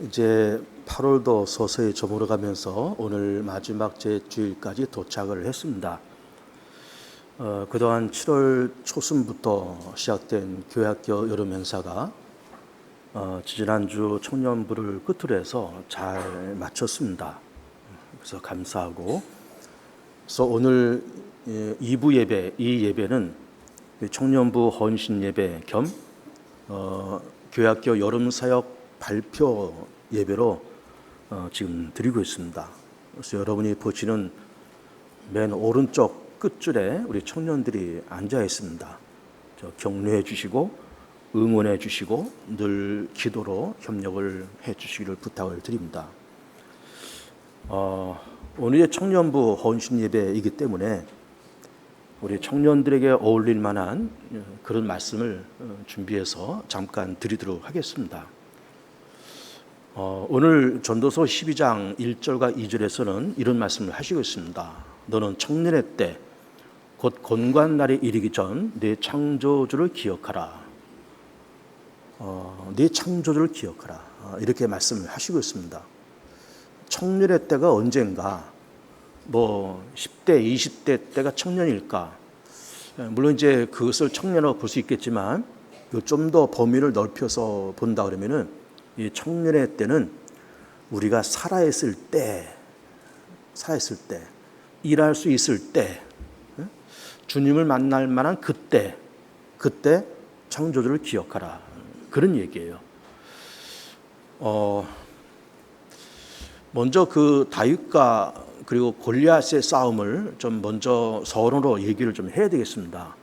이제 8월도 서서히 저물어가면서 오늘 마지막 주일까지 도착을 했습니다. 그동안 7월 초순부터 시작된 교회학교 여름 행사가 지난주 청년부를 끝으로 해서 잘 마쳤습니다. 그래서 감사하고, 그래서 오늘 2부 예배, 이 예배는 청년부 헌신 예배 겸 교회학교 여름 사역 발표 예배로 지금 드리고 있습니다. 그래서 여러분이 보시는 맨 오른쪽 끝줄에 우리 청년들이 앉아 있습니다. 격려해 주시고 응원해 주시고 늘 기도로 협력을 해 주시기를 부탁을 드립니다. 오늘의 청년부 헌신 예배이기 때문에 우리 청년들에게 어울릴 만한 그런 말씀을 준비해서 잠깐 드리도록 하겠습니다. 오늘 전도서 12장 1절과 2절에서는 이런 말씀을 하시고 있습니다. 너는 청년의 때 곧 곤고한 날이 이르기 전 내 창조주를 기억하라. 내 창조주를 기억하라. 이렇게 말씀을 하시고 있습니다. 청년의 때가 언젠가, 10대, 20대 때가 청년일까? 물론 이제 그것을 청년이라고 볼 수 있겠지만 좀 더 범위를 넓혀서 본다 그러면은 이 청년의 때는 우리가 살아있을 때, 일할 수 있을 때, 주님을 만날 만한 그때 창조주를 기억하라. 그런 얘기예요. 먼저 그 다윗과 그리고 골리앗의 싸움을 좀 먼저 서론으로 얘기를 좀 해야 되겠습니다.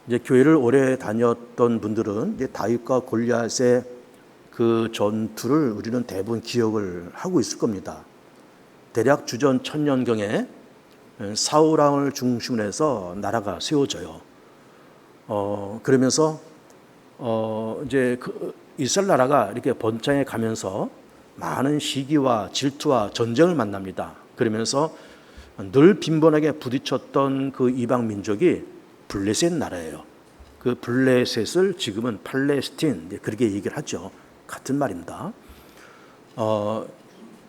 이제 교회를 오래 다녔던 분들은 이제 다윗과 골리앗의 그 전투를 우리는 대부분 기억을 하고 있을 겁니다. 대략 주전 1000년경에 사울 왕을 중심으로 해서 나라가 세워져요. 그러면서 이제 이스라엘 나라가 이렇게 번창해 가면서 많은 시기와 질투와 전쟁을 만납니다. 그러면서 늘 빈번하게 부딪혔던 그 이방 민족이 블레셋 나라예요. 그 블레셋을 지금은 팔레스틴, 그렇게 얘기를 하죠. 같은 말입니다.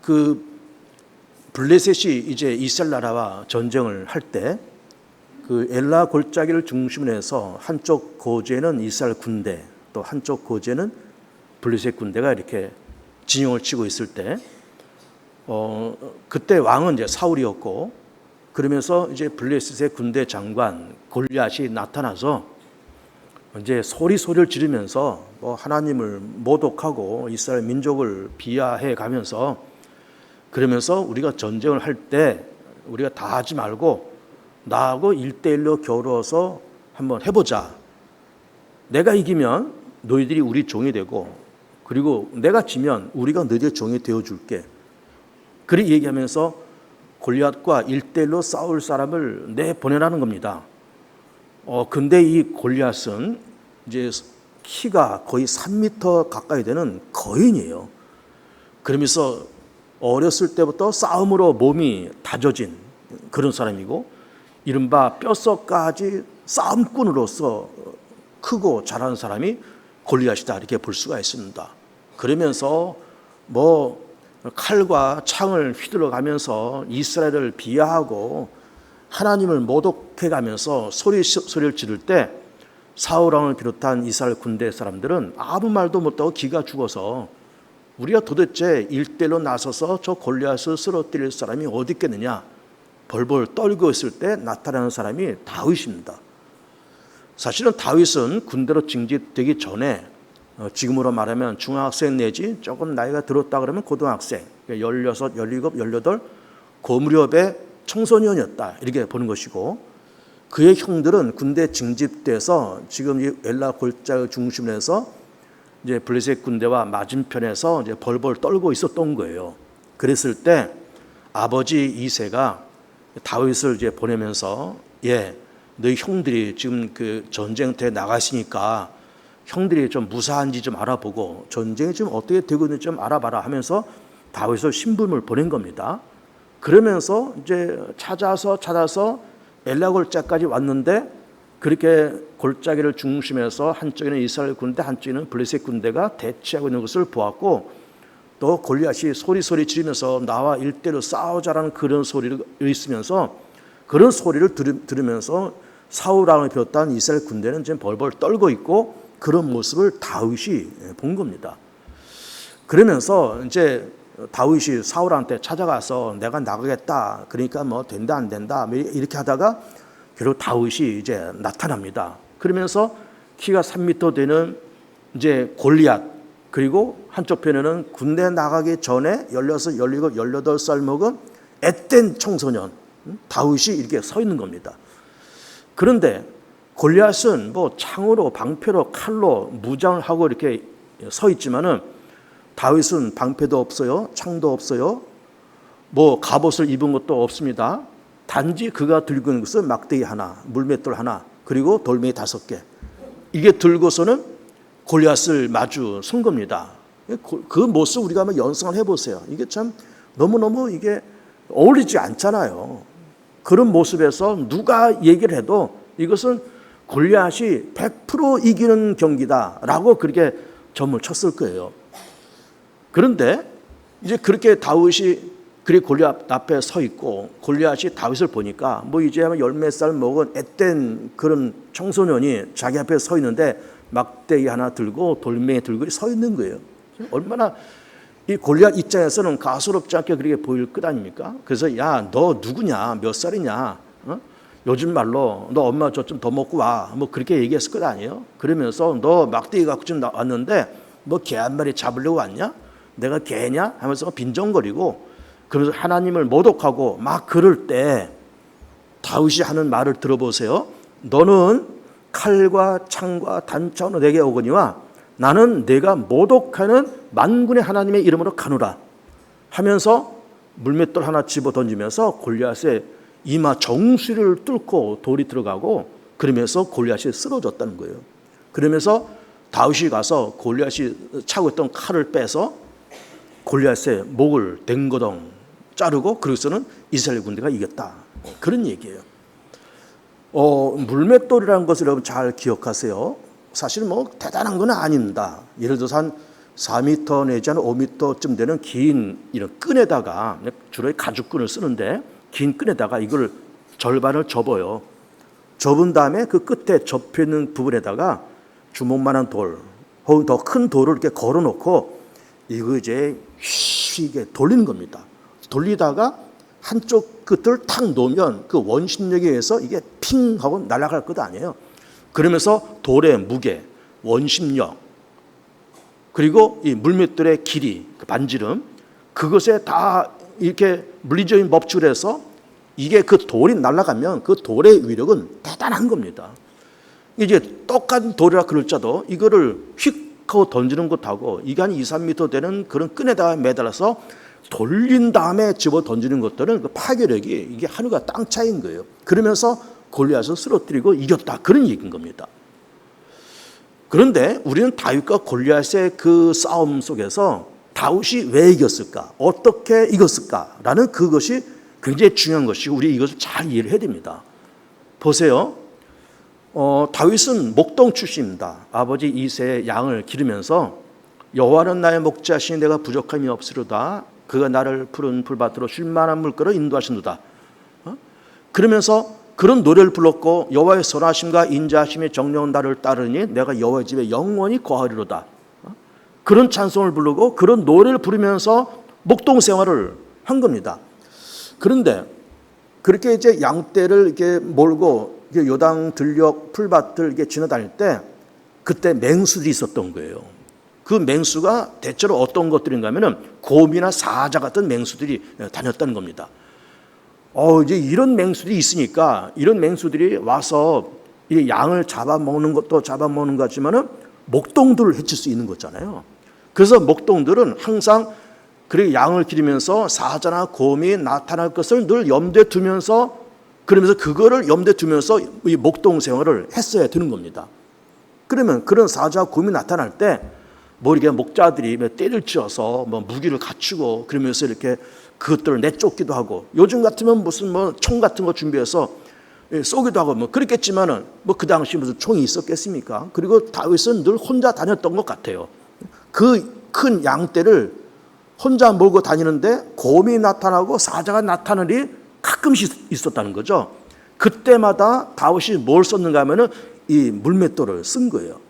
그 블레셋이 이제 이스라엘 나라와 전쟁을 할 때 그 엘라 골짜기를 중심으로 해서 한쪽 고지에는 이스라엘 군대, 또 한쪽 고지에는 블레셋 군대가 이렇게 진영을 치고 있을 때, 그때 왕은 이제 사울이었고, 그러면서 이제 블레셋의 군대 장관 골리앗이 나타나서 이제 소리를 지르면서 하나님을 모독하고 이스라엘 민족을 비하해 가면서, 그러면서 우리가 전쟁을 할 때 우리가 다 하지 말고 나하고 1대1로 겨루어서 한번 해보자. 내가 이기면 너희들이 우리 종이 되고, 그리고 내가 지면 우리가 너희들 종이 되어줄게. 그렇게 얘기하면서 골리앗과 1대1로 싸울 사람을 내보내라는 겁니다. 근데 이 골리앗은 이제 키가 거의 3m 가까이 되는 거인이에요. 그러면서 어렸을 때부터 싸움으로 몸이 다져진 그런 사람이고, 이른바 뼛속까지 싸움꾼으로서 크고 잘하는 사람이 골리앗이다, 이렇게 볼 수가 있습니다. 그러면서 칼과 창을 휘둘러 가면서 이스라엘을 비하하고 하나님을 모독해 가면서 소리를 지를 때 사울 왕을 비롯한 이스라엘 군대 사람들은 아무 말도 못하고 기가 죽어서 우리가 도대체 1대1로 나서서 저 골리앗을 쓰러뜨릴 사람이 어디 있겠느냐 벌벌 떨고 있을 때 나타나는 사람이 다윗입니다. 사실은 다윗은 군대로 징집되기 전에 지금으로 말하면 중학생 내지 조금 나이가 들었다 그러면 고등학생, 16, 17, 18 그 무렵의 청소년이었다, 이렇게 보는 것이고, 그의 형들은 군대 징집돼서 지금 이 엘라 골짜기 중심으로 해서 이제 블레셋 군대와 맞은편에서 이제 벌벌 떨고 있었던 거예요. 그랬을 때 아버지 이새가 다윗을 이제 보내면서, 너희 형들이 지금 그 전쟁터에 나가시니까 형들이 좀 무사한지 좀 알아보고 전쟁이 지금 어떻게 되고 있는지 좀 알아봐라 하면서 다윗을 신분을 보낸 겁니다. 그러면서 이제 찾아서 엘라 골짜기까지 왔는데 그렇게 골짜기를 중심해서 한쪽에는 이스라엘 군대, 한쪽에는 블레셋 군대가 대치하고 있는 것을 보았고, 또 골리앗이 소리 지르면서 나와 일대로 싸우자라는 그런 소리를 있으면서 그런 소리를 들으면서 사울 왕을 비롯한 이스라엘 군대는 지금 벌벌 떨고 있고 그런 모습을 다윗이 본 겁니다. 그러면서 이제 다윗이 사울한테 찾아가서 내가 나가겠다. 그러니까 뭐 된다 안 된다 이렇게 하다가 결국 다윗이 이제 나타납니다. 그러면서 키가 3m 되는 이제 골리앗, 그리고 한쪽 편에는 군대 나가기 전에 16, 17, 18살 먹은 앳된 청소년 다윗이 이렇게 서 있는 겁니다. 그런데 골리앗은 뭐 창으로, 방패로, 칼로 무장을 하고 이렇게 서 있지만은 다윗은 방패도 없어요, 창도 없어요, 뭐 갑옷을 입은 것도 없습니다. 단지 그가 들고 있는 것은 막대기 하나, 물맷돌 하나, 그리고 돌멩이 5개. 이게 들고서는 골리앗을 마주 선 겁니다. 그 모습 우리가 한번 연상을 해보세요. 이게 참 너무너무 이게 어울리지 않잖아요. 그런 모습에서 누가 얘기를 해도 이것은 골리앗이 100% 이기는 경기다라고 그렇게 점을 쳤을 거예요. 그런데 이제 그렇게 다윗이 그리 골리앗 앞에 서 있고 골리앗이 다윗을 보니까 뭐 이제 한 10몇 살 먹은 앳된 그런 청소년이 자기 앞에 서 있는데 막대기 하나 들고 돌멩이 들고 서 있는 거예요. 얼마나 이 골리앗 입장에서는 가소롭지 않게 그렇게 보일 것 아닙니까? 그래서 야, 너 누구냐? 몇 살이냐? 요즘 말로 너 엄마 저 좀 더 먹고 와. 뭐 그렇게 얘기했을 것 아니에요? 그러면서 너 막대기 갖고 지금 왔는데 뭐 개 한 마리 잡으려고 왔냐? 내가 개냐? 하면서 빈정거리고 그러면서 하나님을 모독하고 막 그럴 때 다윗이 하는 말을 들어보세요. 너는 칼과 창과 단창으로 내게 오거니와 나는 내가 모독하는 만군의 하나님의 이름으로 가노라 하면서 물맷돌 하나 집어 던지면서 골리앗의 이마 정수리를 뚫고 돌이 들어가고 그러면서 골리앗이 쓰러졌다는 거예요. 그러면서 다윗이 가서 골리앗이 차고 있던 칼을 빼서 골리앗의 목을 댕거덩 자르고 그래서는 이스라엘 군대가 이겼다. 그런 얘기예요. 물맷돌이라는 것을 여러분 잘 기억하세요. 사실 뭐 대단한 건 아닙니다. 예를 들어서 한 4m 내지 한 5m쯤 되는 긴 이런 끈에다가 주로 가죽끈을 쓰는데 긴 끈에다가 이걸 절반을 접어요. 접은 다음에 그 끝에 접혀 있는 부분에다가 주먹만한 돌, 혹은 더 큰 돌을 이렇게 걸어놓고 이거 이제 이게 돌리는 겁니다. 돌리다가 한쪽 끝을 탁 놓으면 그 원심력에 의해서 이게 핑 하고 날아갈 것 아니에요. 그러면서 돌의 무게, 원심력, 그리고 이 물맷돌의 길이, 그 반지름, 그것에 다 이렇게 물리적인 법칙을 해서 이게 그 돌이 날아가면 그 돌의 위력은 대단한 겁니다. 이제 똑같은 돌이라 그럴지라도 이거를 휙 하고 던지는 것하고 이게 한 2, 3m 되는 그런 끈에다가 매달아서 돌린 다음에 집어 던지는 것들은 그 파괴력이 이게 하늘과 땅 차이인 거예요. 그러면서 골리앗을 쓰러뜨리고 이겼다. 그런 얘기인 겁니다. 그런데 우리는 다윗과 골리앗의 그 싸움 속에서 다윗이 왜 이겼을까? 어떻게 이겼을까? 라는 그것이 굉장히 중요한 것이고 우리 이것을 잘 이해를 해야 됩니다. 보세요. 다윗은 목동 출신입니다. 아버지 이새의 양을 기르면서 여호와는 나의 목자시니 내가 부족함이 없으로다. 그가 나를 푸른 풀밭으로 쉴만한 물가로 인도하시노다. 그러면서 그런 노래를 불렀고 여호와의 선하심과 인자하심의 정령은 나를 따르니 내가 여호와의 집에 영원히 거하리로다. 그런 찬송을 부르고 그런 노래를 부르면서 목동 생활을 한 겁니다. 그런데 그렇게 이제 양떼를 이렇게 몰고 요당 들녘 풀밭을 이렇게 지나다닐 때 그때 맹수들이 있었던 거예요. 그 맹수가 대체로 어떤 것들인가 하면은 곰이나 사자 같은 맹수들이 다녔다는 겁니다. 이제 이런 맹수들이 있으니까 이런 맹수들이 와서 이 양을 잡아먹는 것도 잡아먹는 것 같지만은 목동들을 해칠 수 있는 거잖아요. 그래서 목동들은 항상 그렇게 양을 기르면서 사자나 곰이 나타날 것을 늘 염두에 두면서 그러면서 그거를 염두에 두면서 이 목동 생활을 했어야 되는 겁니다. 그러면 그런 사자, 곰이 나타날 때 뭐 이렇게 목자들이 떼를 쥐어서 뭐 무기를 갖추고 그러면서 이렇게 그것들을 내쫓기도 하고 요즘 같으면 무슨 뭐 총 같은 거 준비해서 쏘기도 하고 뭐 그랬겠지만은 뭐 그 당시 무슨 총이 있었겠습니까? 그리고 다윗은 늘 혼자 다녔던 것 같아요. 그 큰 양떼를 혼자 몰고 다니는데 곰이 나타나고 사자가 나타나는 일이 가끔씩 있었다는 거죠. 그때마다 다윗이 뭘 썼는가 하면은 이 물맷돌을 쓴 거예요.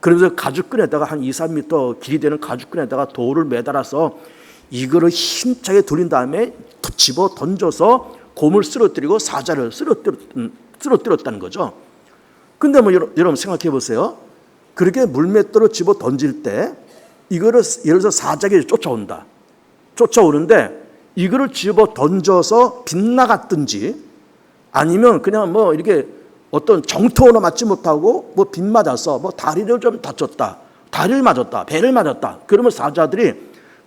그러면서 가죽끈에다가 한 2, 3m 길이 되는 가죽끈에다가 돌을 매달아서 이거를 힘차게 돌린 다음에 집어 던져서 곰을 쓰러뜨리고 사자를 쓰러뜨렸다는 거죠. 근데 뭐 여러분 생각해 보세요. 그렇게 물맷돌을 집어 던질 때 이거를 예를 들어서 사자가 쫓아온다. 쫓아오는데 이거를 집어 던져서 빗나갔든지 아니면 그냥 뭐 이렇게 어떤 정통으로 맞지 못하고 뭐 빗 맞아서 뭐 다리를 좀 다쳤다. 다리를 맞았다. 배를 맞았다. 그러면 사자들이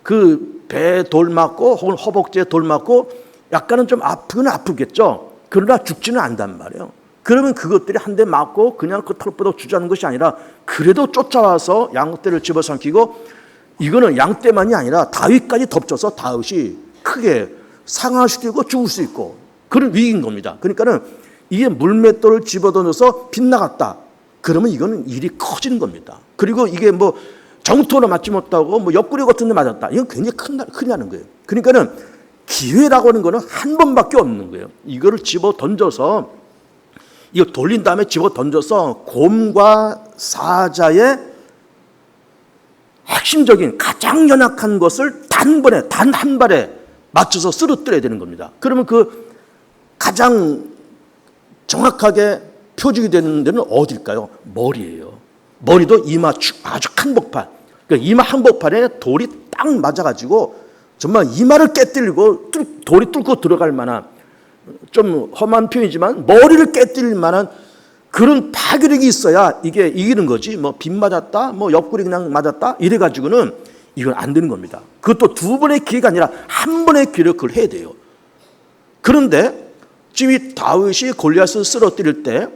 그 배에 돌 맞고 혹은 허벅지에 돌 맞고 약간은 좀 아프긴 아프겠죠. 그러나 죽지는 않단 말이에요. 그러면 그것들이 한 대 맞고 그냥 그 털보다 주저하는 것이 아니라 그래도 쫓아와서 양떼를 집어삼키고 이거는 양떼만이 아니라 다윗까지 덮쳐서 다윗이 크게 상하시키고 죽을 수 있고 그런 위기인 겁니다. 그러니까는 이게 물맷돌을 집어던져서 빗나갔다. 그러면 이거는 일이 커지는 겁니다. 그리고 이게 뭐 정토로 맞지 못하고 뭐 옆구리 같은 데 맞았다. 이건 굉장히 큰일 나는 거예요. 그러니까는 기회라고 하는 거는 한 번밖에 없는 거예요. 이거를 집어 던져서 이거 돌린 다음에 집어 던져서 곰과 사자의 핵심적인 가장 연약한 것을 단 한 발에 맞춰서 쓰러뜨려야 되는 겁니다. 그러면 그 가장 정확하게 표적이 되는 데는 어딜까요? 머리예요. 머리도 이마 아주 한복판. 그러니까 이마 한복판에 돌이 딱 맞아가지고 정말 이마를 깨뜨리고 돌이 뚫고 들어갈 만한 좀 험한 표현이지만 머리를 깨뜨릴 만한 그런 파괴력이 있어야 이게 이기는 거지. 뭐 빗 맞았다, 뭐 옆구리 그냥 맞았다 이래가지고는 이건 안 되는 겁니다. 그것도 두 번의 기회가 아니라 한 번의 기회를 그걸 해야 돼요. 그런데 지금 이 다윗이 골리앗을 쓰러뜨릴 때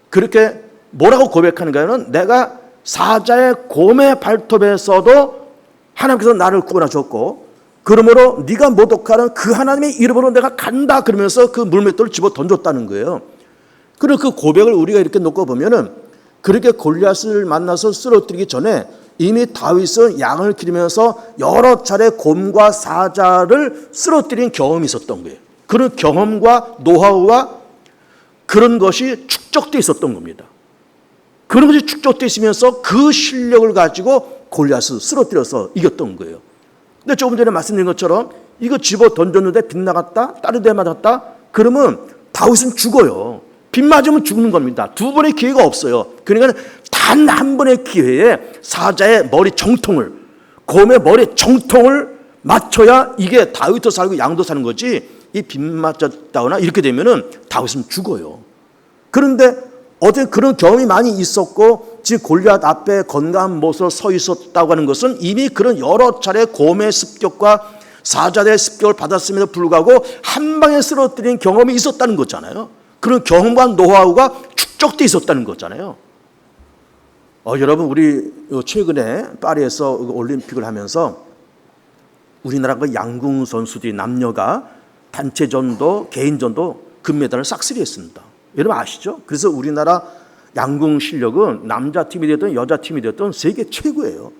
그렇게 뭐라고 고백하는가는 내가 사자의 곰의 발톱에서도 하나님께서 나를 구원하 셨고 그러므로 네가 모독하는 그 하나님의 이름으로 내가 간다 그러면서 그 물맷돌을 집어 던졌다는 거예요. 그리고 그 고백을 우리가 이렇게 놓고 보면은 그렇게 골리앗을 만나서 쓰러뜨리기 전에 이미 다윗은 양을 기르면서 여러 차례 곰과 사자를 쓰러뜨린 경험이 있었던 거예요. 그런 경험과 노하우와 그런 것이 축적되어 있었던 겁니다. 그런 것이 축적되어 있으면서 그 실력을 가지고 골리앗을 쓰러뜨려서 이겼던 거예요. 근데 조금 전에 말씀드린 것처럼 이거 집어 던졌는데 빗나갔다, 다른 데 맞았다, 그러면 다윗은 죽어요. 빗 맞으면 죽는 겁니다. 두 번의 기회가 없어요. 그러니까 단 한 번의 기회에 사자의 머리 정통을, 곰의 머리 정통을 맞춰야 이게 다윗도 살고 양도 사는 거지 이 빗 맞았다거나 이렇게 되면은 다윗은 죽어요. 그런데 어제 그런 경험이 많이 있었고 지금 골리앗 앞에 건강한 모습으로 서 있었다고 하는 것은 이미 그런 여러 차례 곰의 습격과 사자의 습격을 받았음에도 불구하고 한 방에 쓰러뜨린 경험이 있었다는 거잖아요. 그런 경험과 노하우가 축적돼 있었다는 거잖아요. 여러분 우리 최근에 파리에서 올림픽을 하면서 우리나라 그 양궁 선수들이 남녀가 단체전도 개인전도 금메달을 싹쓸이했습니다. 여러분 아시죠? 그래서 우리나라 양궁 실력은 남자 팀이 되든 여자 팀이 되든 세계 최고예요.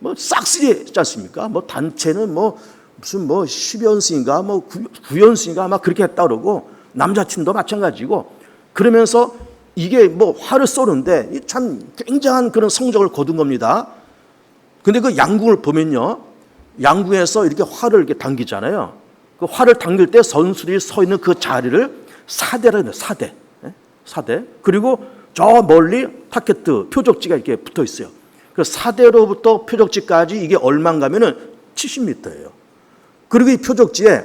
뭐 싹쓸이했지 않습니까? 뭐 단체는 뭐 무슨 뭐 10연승인가 뭐 9연승인가 아마 그렇게 했다 그러고 남자 팀도 마찬가지고 그러면서 이게 뭐 활을 쏘는데 참 굉장한 그런 성적을 거둔 겁니다. 근데 그 양궁을 보면요. 양궁에서 이렇게 활을 이렇게 당기잖아요. 그 활을 당길 때 선수들이 서 있는 그 자리를 사대라고 해요. 사대. 그리고 저 멀리 타켓트 표적지가 이렇게 붙어 있어요. 그 사대로부터 표적지까지 이게 얼마인가면은 70m예요. 그리고 이 표적지에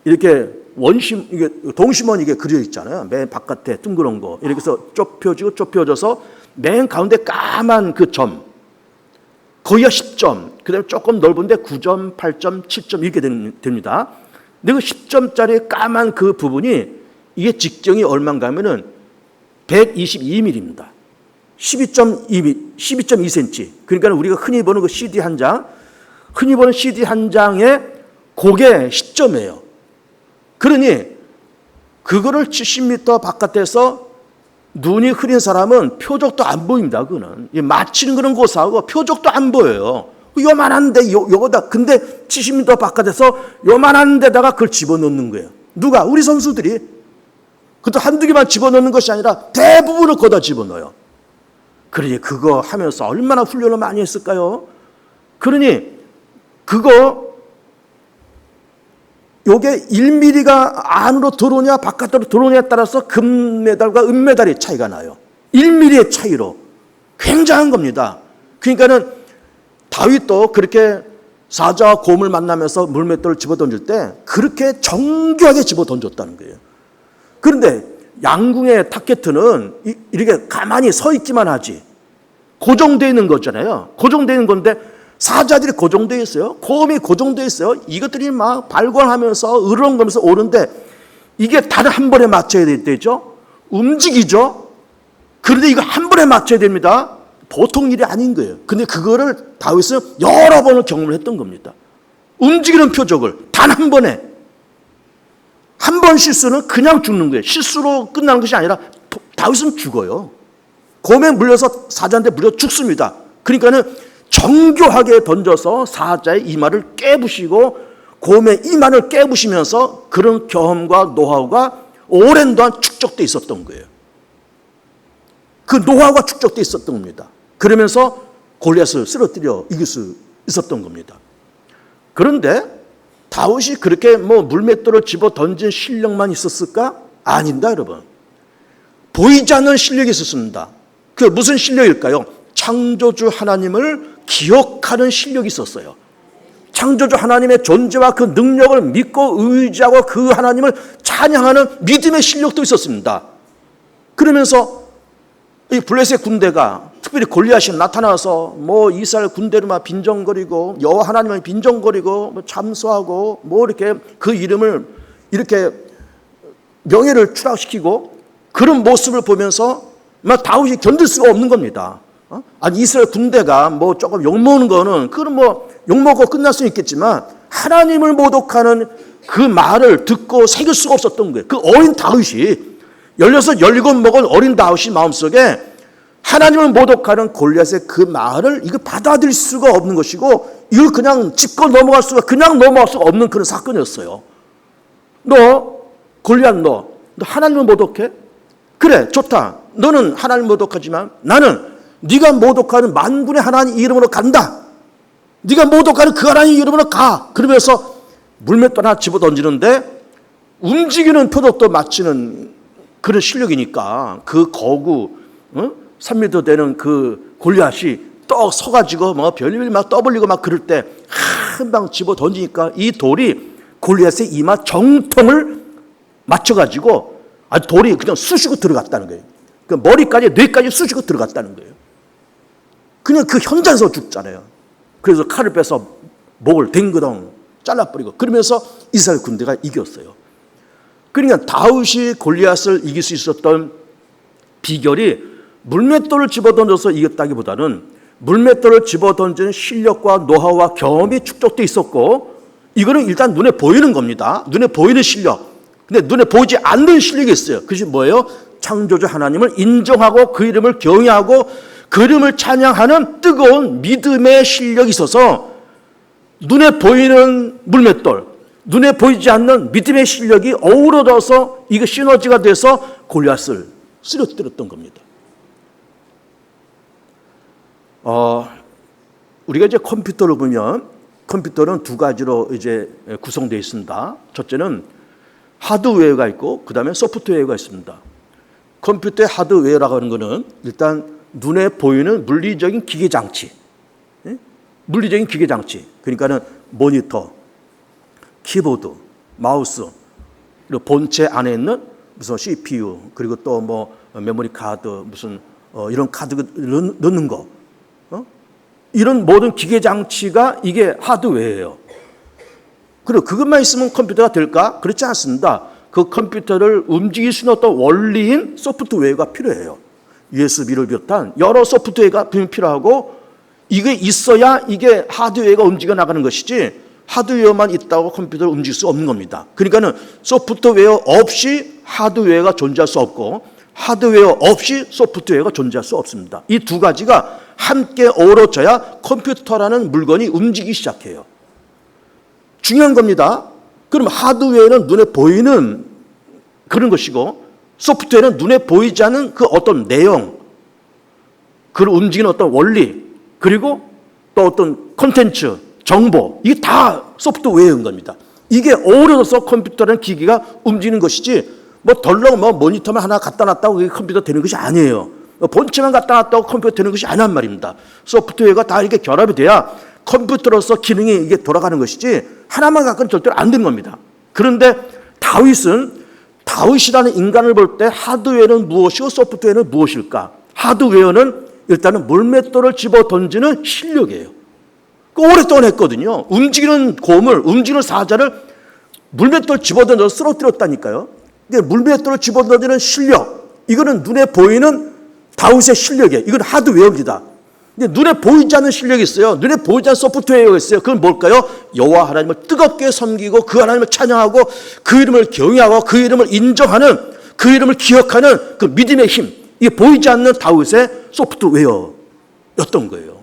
이렇게 원심, 이게 동심원이 이게 그려져 있잖아요. 맨 바깥에 둥그런 거. 이렇게 해서 좁혀져서 맨 가운데 까만 그 점. 거기가 10점. 그 다음에 조금 넓은데 9점, 8점, 7점 이렇게 됩니다. 근데 그 10점짜리 까만 그 부분이 이게 직경이 얼마인가 하면은 122mm입니다. 12.2cm. 그러니까 우리가 흔히 보는 그 CD 한 장, 흔히 보는 CD 한 장에 그게 10점이에요. 그러니 그거를 70m 바깥에서 눈이 흐린 사람은 표적도 안 보입니다. 그거는 맞히는 그런 곳하고 표적도 안 보여요. 요만한데 요거다. 근데 70m 바깥에서 요만한 데다가 그걸 집어넣는 거예요. 누가? 우리 선수들이. 그것도 한두 개만 집어넣는 것이 아니라 대부분을 거다 집어넣어요. 그러니 그거 하면서 얼마나 훈련을 많이 했을까요? 그러니 요게 1mm가 안으로 들어오냐 바깥으로 들어오냐에 따라서 금메달과 은메달의 차이가 나요. 1mm의 차이로 굉장한 겁니다. 그러니까는 다윗도 그렇게 사자와 곰을 만나면서 물맷돌을 집어던질 때 그렇게 정교하게 집어던졌다는 거예요. 그런데 양궁의 타켓은 이렇게 가만히 서 있기만 하지 고정되어 있는 거잖아요. 고정되어 있는 건데 사자들이 고정되어 있어요. 곰이 고정되어 있어요. 이것들이 막 발광하면서 으르렁거리면서 오는데 이게 다른 한 번에 맞춰야 되죠. 움직이죠. 그런데 이거 한 번에 맞춰야 됩니다. 보통 일이 아닌 거예요. 근데 그거를 다윗은 여러 번을 경험을 했던 겁니다. 움직이는 표적을 단 한 번에. 한 번 실수는 그냥 죽는 거예요. 실수로 끝나는 것이 아니라 다윗은 죽어요. 곰에 물려서 사자한테 물려 죽습니다. 그러니까는 정교하게 던져서 사자의 이마를 깨부시고 곰의 이마를 깨부시면서 그런 경험과 노하우가 오랜 동안 축적돼 있었던 거예요. 그 노하우가 축적돼 있었던 겁니다. 그러면서 골리앗을 쓰러뜨려 이길 수 있었던 겁니다. 그런데 다윗이 그렇게 물맷돌을 집어 던진 실력만 있었을까? 아닙니다, 여러분. 보이지 않는 실력이 있었습니다. 그 무슨 실력일까요? 창조주 하나님을 기억하는 실력이 있었어요. 창조주 하나님의 존재와 그 능력을 믿고 의지하고 그 하나님을 찬양하는 믿음의 실력도 있었습니다. 그러면서 이 블레셋 군대가 특별히 골리앗이 나타나서 이스라엘 군대를 막 빈정거리고 여호와 하나님을 빈정거리고 참소하고 이렇게 그 이름을 이렇게 명예를 추락시키고 그런 모습을 보면서 막 다윗이 견딜 수가 없는 겁니다. 아니 이스라엘 군대가 조금 욕먹는 거는 그건 욕먹고 끝날 수 있겠지만 하나님을 모독하는 그 말을 듣고 새길 수가 없었던 거예요. 그 어린 다윗이 16, 17 먹은 어린 다윗이 마음속에 하나님을 모독하는 골리앗의 그 말을 이거 받아들일 수가 없는 것이고 이걸 그냥 짚고 넘어갈 수가 없는 그런 사건이었어요. 너 골리앗 너 하나님을 모독해? 그래 좋다. 너는 하나님을 모독하지만 나는 네가 모독하는 만군의 하나님 이름으로 간다. 네가 모독하는 그 하나님 이름으로 가. 그러면서 물맷돌 하나 집어던지는데 움직이는 표적도 맞추는 그런 실력이니까 그 거구 3m 되는 그 골리앗이 떡 서가지고 별일 막 떠벌리고 막 그럴 때 한 방 집어 던지니까 이 돌이 골리앗의 이마 정통을 맞춰가지고 돌이 그냥 쑤시고 들어갔다는 거예요. 그 머리까지 뇌까지 쑤시고 들어갔다는 거예요. 그냥 그 현장에서 죽잖아요. 그래서 칼을 빼서 목을 댕그덩 잘라버리고 그러면서 이스라엘 군대가 이겼어요. 그러니까 다윗이 골리앗을 이길 수 있었던 비결이 물맷돌을 집어던져서 이겼다기보다는 물맷돌을 집어던지는 실력과 노하우와 경험이 축적돼 있었고 이거는 일단 눈에 보이는 겁니다. 눈에 보이는 실력. 근데 눈에 보이지 않는 실력이 있어요. 그것이 뭐예요? 창조주 하나님을 인정하고 그 이름을 경외하고 그 이름을 찬양하는 뜨거운 믿음의 실력이 있어서 눈에 보이는 물맷돌, 눈에 보이지 않는 믿음의 실력이 어우러져서 이거 시너지가 돼서 골리앗을 쓰러뜨렸던 겁니다. 우리가 이제 컴퓨터를 보면 컴퓨터는 두 가지로 이제 구성되어 있습니다. 첫째는 하드웨어가 있고 그 다음에 소프트웨어가 있습니다. 컴퓨터의 하드웨어라고 하는 것은 일단 눈에 보이는 물리적인 기계장치, 물리적인 기계장치. 그러니까는 모니터, 키보드, 마우스, 그리고 본체 안에 있는 무슨 CPU, 그리고 또 메모리 카드, 무슨 이런 카드 넣는 거, 이런 모든 기계장치가 이게 하드웨어예요. 그리고 그것만 있으면 컴퓨터가 될까? 그렇지 않습니다. 그 컴퓨터를 움직일 수 있는 어떤 원리인 소프트웨어가 필요해요. USB를 비롯한 여러 소프트웨어가 필요하고 이게 있어야 이게 하드웨어가 움직여 나가는 것이지 하드웨어만 있다고 컴퓨터를 움직일 수 없는 겁니다. 그러니까는 소프트웨어 없이 하드웨어가 존재할 수 없고 하드웨어 없이 소프트웨어가 존재할 수 없습니다. 이 두 가지가 함께 어우러져야 컴퓨터라는 물건이 움직이기 시작해요. 중요한 겁니다. 그럼 하드웨어는 눈에 보이는 그런 것이고 소프트웨어는 눈에 보이지 않는 그 어떤 내용, 그걸 움직이는 어떤 원리, 그리고 또 어떤 콘텐츠, 정보, 이게 다 소프트웨어인 겁니다. 이게 어우러져서 컴퓨터라는 기기가 움직이는 것이지 뭐 덜렁 뭐 모니터만 하나 갖다 놨다고 그게 컴퓨터 되는 것이 아니에요. 본체만 갖다 놨다고 컴퓨터 되는 것이 아니란 말입니다. 소프트웨어가 다 이렇게 결합이 돼야 컴퓨터로서 기능이 이게 돌아가는 것이지 하나만 갖고는 절대로 안 되는 겁니다. 그런데 다윗이라는 인간을 볼 때 하드웨어는 무엇이고 소프트웨어는 무엇일까? 하드웨어는 일단은 물맷돌을 집어 던지는 실력이에요. 오랫동안 했거든요. 움직이는 곰을, 움직이는 사자를 물맷돌 집어 던져서 쓰러뜨렸다니까요. 물맷돌을 집어 던지는 실력, 이거는 눈에 보이는 다윗의 실력이에요. 이건 하드웨어입니다. 근데 눈에 보이지 않는 실력이 있어요. 눈에 보이지 않는 소프트웨어가 있어요. 그건 뭘까요? 여호와 하나님을 뜨겁게 섬기고 그 하나님을 찬양하고 그 이름을 경외하고 그 이름을 인정하는, 그 이름을 기억하는 그 믿음의 힘, 이게 보이지 않는 다윗의 소프트웨어였던 거예요.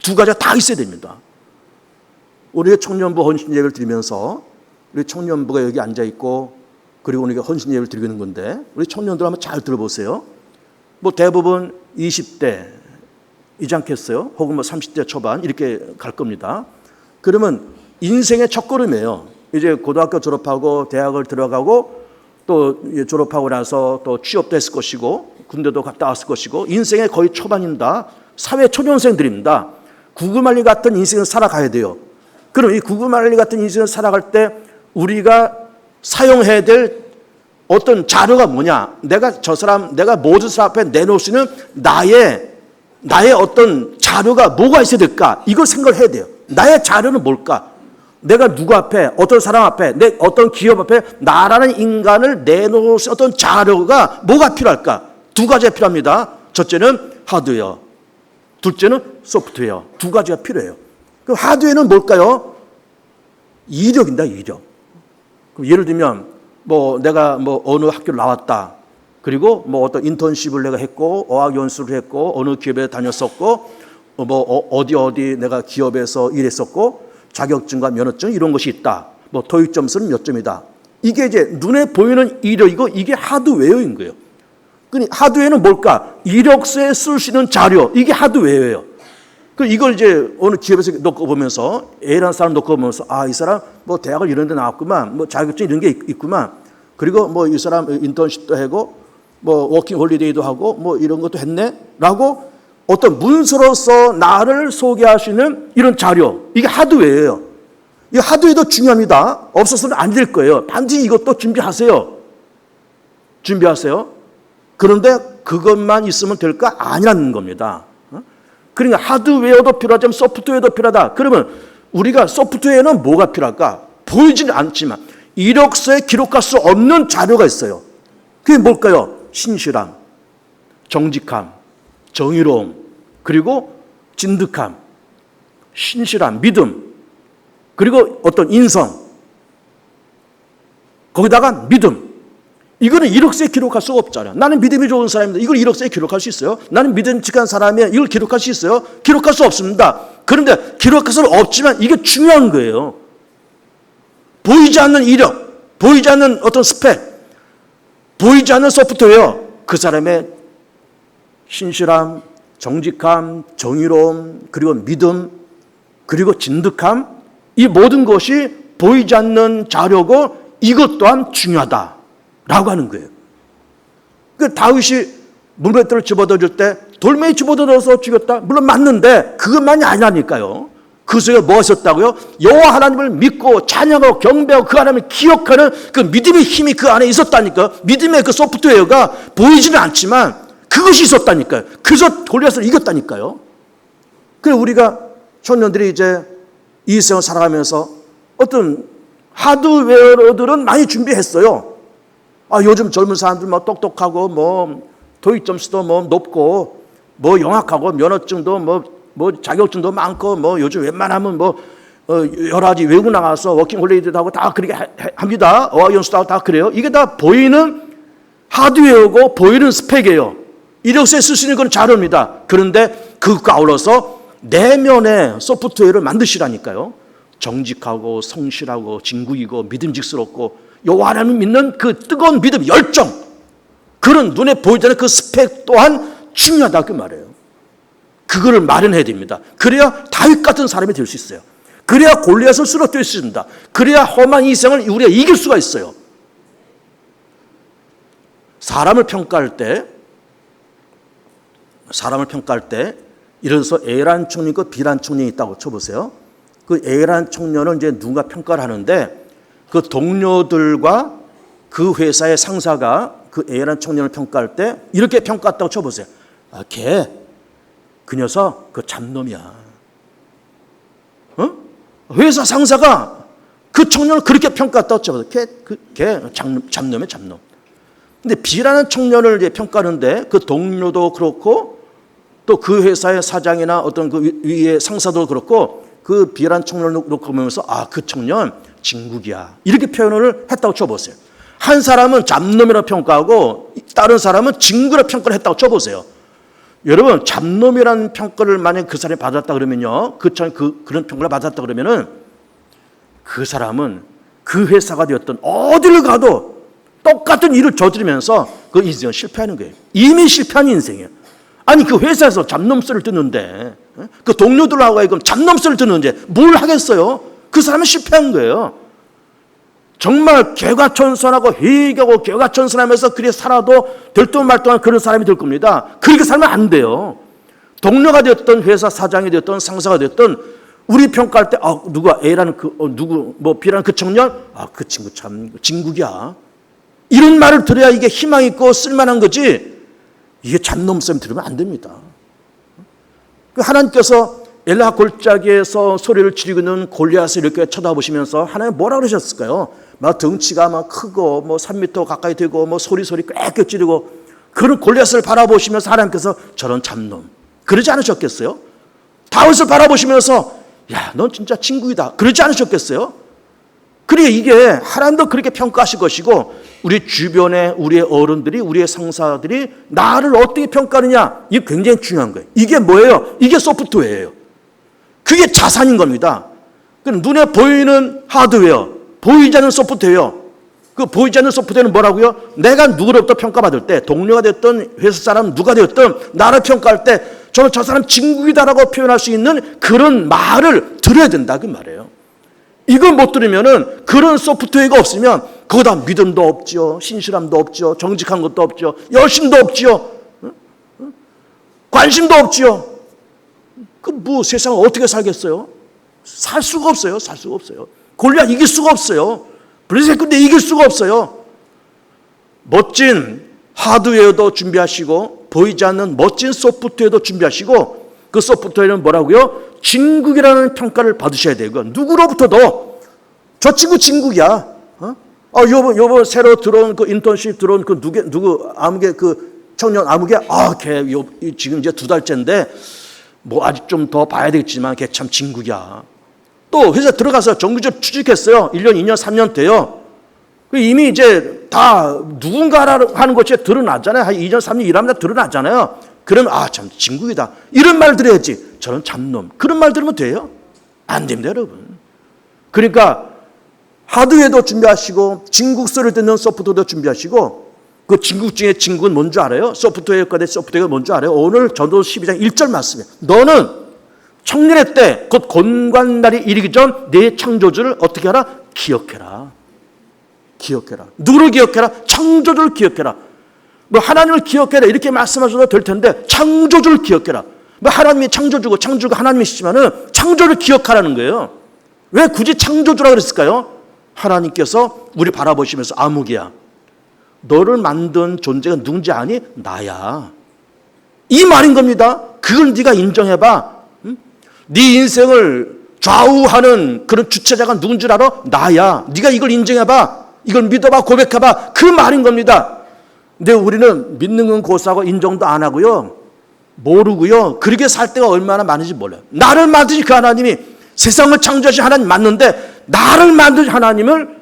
두 가지가 다 있어야 됩니다. 우리가 청년부 헌신 예배를 드리면서 우리 청년부가 여기 앉아 있고 그리고 우리가 헌신 예배를 드리는 건데 우리 청년들 한번 잘 들어보세요. 뭐 대부분 20대이지 않겠어요? 혹은 뭐 30대 초반 이렇게 갈 겁니다. 그러면 인생의 첫걸음이에요. 이제 고등학교 졸업하고 대학을 들어가고 또 졸업하고 나서 또 취업도 했을 것이고 군대도 갔다 왔을 것이고 인생의 거의 초반입니다. 사회 초년생들입니다. 구구말리 같은 인생을 살아가야 돼요. 그럼 이 구구말리 같은 인생을 살아갈 때 우리가 사용해야 될 어떤 자료가 뭐냐? 내가 모든 사람 앞에 내놓을 수 있는 나의 어떤 자료가 뭐가 있어야 될까? 이걸 생각을 해야 돼요. 나의 자료는 뭘까? 내가 누구 앞에, 어떤 사람 앞에, 어떤 기업 앞에 나라는 인간을 내놓을 수 있는 어떤 자료가 뭐가 필요할까? 두 가지가 필요합니다. 첫째는 하드웨어, 둘째는 소프트웨어. 두 가지가 필요해요. 그럼 하드웨어는 뭘까요? 이력입니다, 이력. 그럼 예를 들면 뭐 내가 뭐 어느 학교를 나왔다. 그리고 뭐 어떤 인턴십을 내가 했고 어학연수를 했고 어느 기업에 다녔었고 뭐 어디 내가 기업에서 일했었고 자격증과 면허증 이런 것이 있다. 뭐 토익 점수는 몇 점이다. 이게 이제 눈에 보이는 이력이고 이게 하드웨어인 거예요. 그러니까 하드웨어는 뭘까? 이력서에 쓸 수 있는 자료. 이게 하드웨어예요. 그 이걸 이제 어느 기업에서 놓고 보면서 A라는 사람 놓고 보면서 이 사람 뭐 대학을 이런 데 나왔구만. 뭐 자격증 이런 게 있구만. 그리고 뭐 이 사람 인턴십도 하고 뭐 워킹 홀리데이도 하고 뭐 이런 것도 했네라고 어떤 문서로서 나를 소개할 수 있는 이런 자료. 이게 하드웨어예요. 이 하드웨어도 중요합니다. 없어서는 안 될 거예요. 반드시 이것도 준비하세요. 그런데 그것만 있으면 될까? 아니라는 겁니다. 그러니까 하드웨어도 필요하지만 소프트웨어도 필요하다. 그러면 우리가 소프트웨어는 뭐가 필요할까? 보이지는 않지만 이력서에 기록할 수 없는 자료가 있어요. 그게 뭘까요? 신실함, 정직함, 정의로움, 그리고 진득함, 신실함, 믿음, 그리고 어떤 인성, 거기다가 믿음. 이거는 이력서에 기록할 수가 없잖아요. 나는 믿음이 좋은 사람입니다. 이걸 이력서에 기록할 수 있어요? 나는 믿음직한 사람이야. 이걸 기록할 수 있어요? 기록할 수 없습니다. 그런데 기록할 수는 없지만 이게 중요한 거예요. 보이지 않는 이력, 보이지 않는 어떤 스펙, 보이지 않는 소프트웨어, 그 사람의 신실함, 정직함, 정의로움, 그리고 믿음, 그리고 진득함, 이 모든 것이 보이지 않는 자료고 이것 또한 중요하다라고 하는 거예요. 그 다윗이 물맷돌을 집어던질 때 돌멩이 집어던져서 죽였다? 물론 맞는데 그것만이 아니라니까요. 그 속에 뭐가 있었다고요? 여호와 하나님을 믿고 찬양하고 경배하고 그 하나님을 기억하는 그 믿음의 힘이 그 안에 있었다니까요. 믿음의 그 소프트웨어가 보이지는 않지만 그것이 있었다니까요. 그래서 골리앗을 이겼다니까요. 그래서 우리가 청년들이 이제 이 세상을 살아가면서 어떤 하드웨어들은 많이 준비했어요. 요즘 젊은 사람들 뭐 똑똑하고 뭐 토익 점수도 뭐 높고 뭐 영악하고 면허증도 뭐 자격증도 많고 뭐 요즘 웬만하면 뭐 여러 가지 외국 나가서 워킹 홀리데이도 하고 다 그렇게 합니다. 어학연수도 하고 다 그래요. 이게 다 보이는 하드웨어고 보이는 스펙이에요. 이력서에 쓸 수 있는 건 자료입니다. 그런데 그것과 아울러서 내면의 소프트웨어를 만드시라니까요. 정직하고 성실하고 진국이고 믿음직스럽고 여호와 하나님 믿는 그 뜨거운 믿음, 열정, 그런 눈에 보이지 않는 그 스펙 또한 중요하다 그 말이에요. 그거를 마련해야 됩니다. 그래야 다윗 같은 사람이 될 수 있어요. 그래야 골리앗을 쓰러뜨릴 수 있습니다. 그래야 험한 이 생을 우리가 이길 수가 있어요. 사람을 평가할 때 예를 들어서 A라는 청년이 있고 B라는 청년이 있다고 쳐보세요. 그 A라는 청년을 이제 누군가 평가를 하는데 그 동료들과 그 회사의 상사가 그 A라는 청년을 평가할 때 이렇게 평가했다고 쳐보세요. 아, 그 녀석 그 잡놈이야. 회사 상사가 그 청년을 그렇게 평가했다고 쳐보세요. 걔 잡놈이야, 잡놈. 근데 B라는 청년을 이제 평가하는데 그 동료도 그렇고 또 그 회사의 사장이나 어떤 그 위의 상사도 그렇고 그 B라는 청년을 놓고 보면서 아, 그 청년 진국이야. 이렇게 표현을 했다고 쳐보세요. 한 사람은 잡놈이라고 평가하고 다른 사람은 진국이라고 평가를 했다고 쳐보세요. 여러분, 잡놈이라는 평가를 만약 그 사람이 받았다 그러면요. 그런 평가를 받았다 그러면은 그 사람은 그 회사가 되었던 어디를 가도 똑같은 일을 저지르면서 그 인생을 실패하는 거예요. 이미 실패한 인생이에요. 아니, 그 회사에서 잡놈소리를 듣는데, 그 동료들하고 하여금 잡놈소리를 듣는데 뭘 하겠어요? 그 사람은 실패한 거예요. 정말 개과천선하고 회개하고 개과천선하면서 그렇게 살아도 될 듯 말 듯한 그런 사람이 될 겁니다. 그렇게 살면 안 돼요. 동료가 되었던 회사 사장이 되었던 상사가 되었던 우리 평가할 때 누가 A라는 B라는 그 청년 그 친구 참 진국이야. 이런 말을 들어야 이게 희망 있고 쓸만한 거지. 이게 잡놈성 들으면 안 됩니다. 하나님께서 엘라 골짜기에서 소리를 지르고 있는 골리앗을 이렇게 쳐다보시면서 하나님 뭐라 그러셨을까요? 막 덩치가 막 크고 뭐 3m 가까이 되고 뭐 소리 꽥꽥 지르고 그런 골리앗을 바라보시면서 하나님께서 저런 잡놈 그러지 않으셨겠어요? 다윗을 바라보시면서 야, 넌 진짜 친구이다 그러지 않으셨겠어요? 그래, 이게 하나님도 그렇게 평가하실 것이고 우리 주변에 우리의 어른들이 우리의 상사들이 나를 어떻게 평가하느냐 이게 굉장히 중요한 거예요. 이게 뭐예요? 이게 소프트웨어예요. 그게 자산인 겁니다. 눈에 보이는 하드웨어, 보이지 않는 소프트웨어. 그 보이지 않는 소프트웨어는 뭐라고요? 내가 누구로부터 평가받을 때 동료가 됐든 회사 사람 누가 되었든 나를 평가할 때 저는 저 사람 진국이다라고 표현할 수 있는 그런 말을 들어야 된다 그 말이에요. 이걸 못 들으면은 그런 소프트웨어가 없으면 거기다 믿음도 없죠. 신실함도 없죠. 정직한 것도 없죠. 열심도 없죠. 관심도 없죠. 세상을 어떻게 살겠어요? 살 수가 없어요. 살 수가 없어요. 골리앗 이길 수가 없어요. 블레셋군대 이길 수가 없어요. 멋진 하드웨어도 준비하시고 보이지 않는 멋진 소프트웨어도 준비하시고 그 소프트웨어는 뭐라고요? 진국이라는 평가를 받으셔야 되고 누구로부터도 저 친구 진국이야. 요번 새로 들어온 그 인턴십 들어온 그 누구 아무개 그 청년 아무개 걔 지금 이제 2달째인데 뭐 아직 좀 더 봐야 되겠지만 걔 참 진국이야. 또 회사 들어가서 정규직 취직했어요. 1년, 2년, 3년 돼요. 이미 이제 다 누군가라는 하는 것이 드러났잖아요. 한 2년, 3년 일하면 다 드러났잖아요. 그러면 참 진국이다. 이런 말 들어야지. 저는 잡놈. 그런 말 들으면 돼요? 안 됩니다, 여러분. 그러니까 하드웨어도 준비하시고 진국서를 듣는 소프트웨어도 준비하시고 그 진국 중에 진국은 뭔지 알아요? 소프트웨어가 된 소프트웨어가 뭔지 알아요? 오늘 전도 12장 1절 말씀이에요. 너는 청년의 때 곧 권관날이 이르기 전 내 창조주를 어떻게 하라? 기억해라. 기억해라. 누구를 기억해라? 창조주를 기억해라. 뭐 하나님을 기억해라 이렇게 말씀하셔도 될 텐데 창조주를 기억해라. 뭐 하나님이 창조주고 창조주가 하나님이시지만은 창조를 기억하라는 거예요. 왜 굳이 창조주라 그랬을까요? 하나님께서 우리 바라보시면서 아무개야. 너를 만든 존재가 누군지 아니? 나야. 이 말인 겁니다. 그걸 네가 인정해봐. 응? 네 인생을 좌우하는 그런 주체자가 누군지 알아? 나야. 네가 이걸 인정해봐. 이걸 믿어봐. 고백해봐. 그 말인 겁니다. 근데 우리는 믿는 건 고사하고 인정도 안 하고요. 모르고요. 그렇게 살 때가 얼마나 많은지 몰라요. 나를 만드신 그 하나님이 세상을 창조하신 하나님 맞는데 나를 만드신 하나님을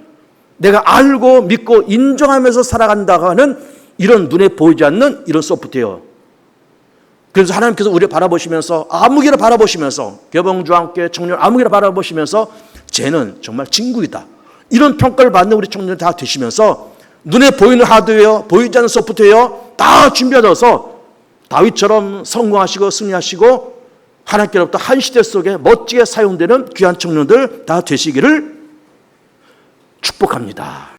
내가 알고 믿고 인정하면서 살아간다고 하는 이런 눈에 보이지 않는 이런 소프트웨어. 그래서 하나님께서 우리를 바라보시면서 아무개를 바라보시면서 개봉주한께 청년 아무개를 바라보시면서 쟤는 정말 진국이다. 이런 평가를 받는 우리 청년들 다 되시면서 눈에 보이는 하드웨어, 보이지 않는 소프트웨어 다 준비하셔서 다윗처럼 성공하시고 승리하시고 하나님께로부터 한 시대 속에 멋지게 사용되는 귀한 청년들 다 되시기를 축복합니다.